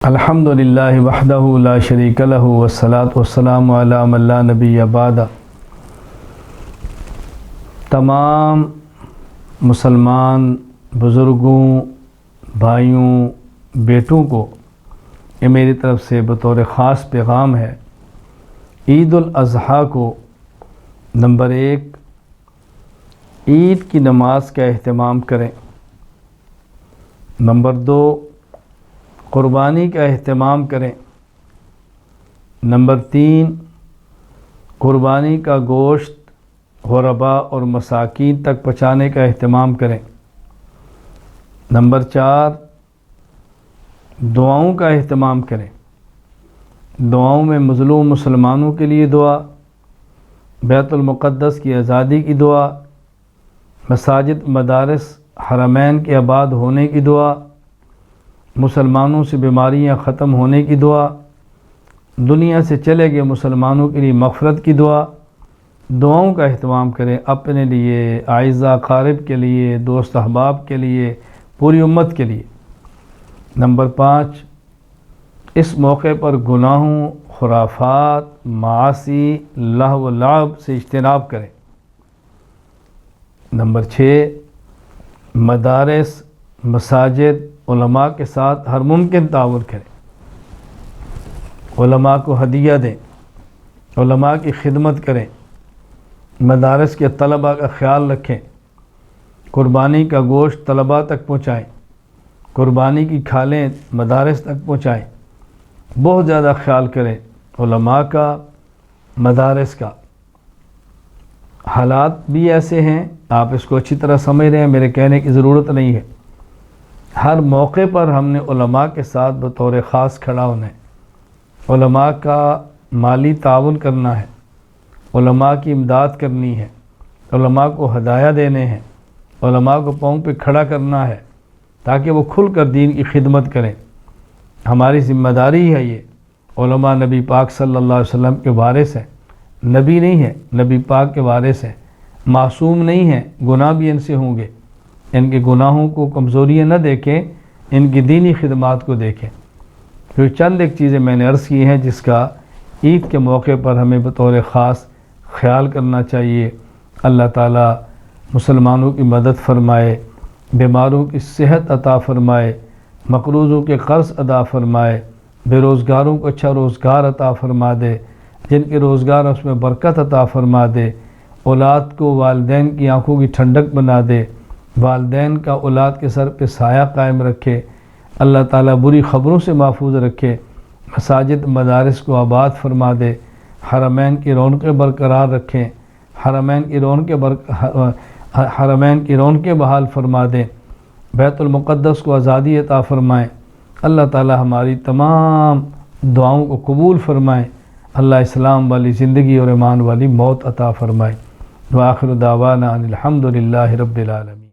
الحمدللہ وحدہ لا شریک لہ والصلاۃ والسلام علی من لا نبی بعد۔ تمام مسلمان بزرگوں، بھائیوں، بیٹوں کو یہ میری طرف سے بطور خاص پیغام ہے۔ عید الاضحیٰ کو نمبر 1 عید کی نماز کا اہتمام کریں۔ نمبر 2 قربانی کا اہتمام کریں۔ نمبر 3 قربانی کا گوشت غرباء اور مساکین تک پہنچانے کا اہتمام کریں۔ نمبر 4 دعاؤں کا اہتمام کریں۔ دعاؤں میں مظلوم مسلمانوں کے لیے دعا، بیت المقدس کی آزادی کی دعا، مساجد مدارس حرمین کے آباد ہونے کی دعا، مسلمانوں سے بیماریاں ختم ہونے کی دعا، دنیا سے چلے گئے مسلمانوں کے لیے مغفرت کی دعا۔ دعاؤں کا اہتمام کریں، اپنے لیے، اعزاء اقارب کے لیے، دوست احباب کے لیے، پوری امت کے لیے۔ نمبر 5 اس موقع پر گناہوں، خرافات، معاصی، لہو و لعب سے اجتناب کریں۔ نمبر 6 مدارس، مساجد، علماء کے ساتھ ہر ممکن تعاون کریں۔ علماء کو ہدیہ دیں، علماء کی خدمت کریں، مدارس کے طلباء کا خیال رکھیں، قربانی کا گوشت طلباء تک پہنچائیں، قربانی کی کھالیں مدارس تک پہنچائیں۔ بہت زیادہ خیال کریں علماء کا، مدارس کا۔ حالات بھی ایسے ہیں، آپ اس کو اچھی طرح سمجھ رہے ہیں، میرے کہنے کی ضرورت نہیں ہے۔ ہر موقع پر ہم نے علماء کے ساتھ بطور خاص کھڑا ہونا ہے، علماء کا مالی تعاون کرنا ہے، علماء کی امداد کرنی ہے، علماء کو ہدایہ دینے ہیں، علماء کو پاؤں پہ کھڑا کرنا ہے تاکہ وہ کھل کر دین کی خدمت کریں۔ ہماری ذمہ داری ہے یہ۔ علماء نبی پاک صلی اللہ علیہ وسلم کے وارث ہیں، نبی نہیں ہیں، نبی پاک کے وارث ہیں، معصوم نہیں ہیں، گناہ بھی ان سے ہوں گے۔ ان کے گناہوں کو کمزوریاں نہ دیکھیں، ان کی دینی خدمات کو دیکھیں۔ جو چند ایک چیزیں میں نے عرض کی ہیں جس کا عید کے موقع پر ہمیں بطور خاص خیال کرنا چاہیے۔ اللہ تعالیٰ مسلمانوں کی مدد فرمائے، بیماروں کی صحت عطا فرمائے، مقروضوں کے قرض ادا فرمائے، بے روزگاروں کو اچھا روزگار عطا فرما دے، جن کے روزگار اس میں برکت عطا فرما دے، اولاد کو والدین کی آنکھوں کی ٹھنڈک بنا دے، والدین کا اولاد کے سر پہ سایہ قائم رکھے، اللہ تعالیٰ بری خبروں سے محفوظ رکھے، مساجد مدارس کو آباد فرما دے، حرمین کی رونقیں برقرار رکھیں، حرمین کی رونقیں بحال فرما دیں، بیت المقدس کو آزادی عطا فرمائیں۔ اللہ تعالیٰ ہماری تمام دعاؤں کو قبول فرمائیں۔ اللہ اسلام والی زندگی اور ایمان والی موت عطا فرمائے۔ وآخر دعوانا ان الحمد للہ رب العالمین۔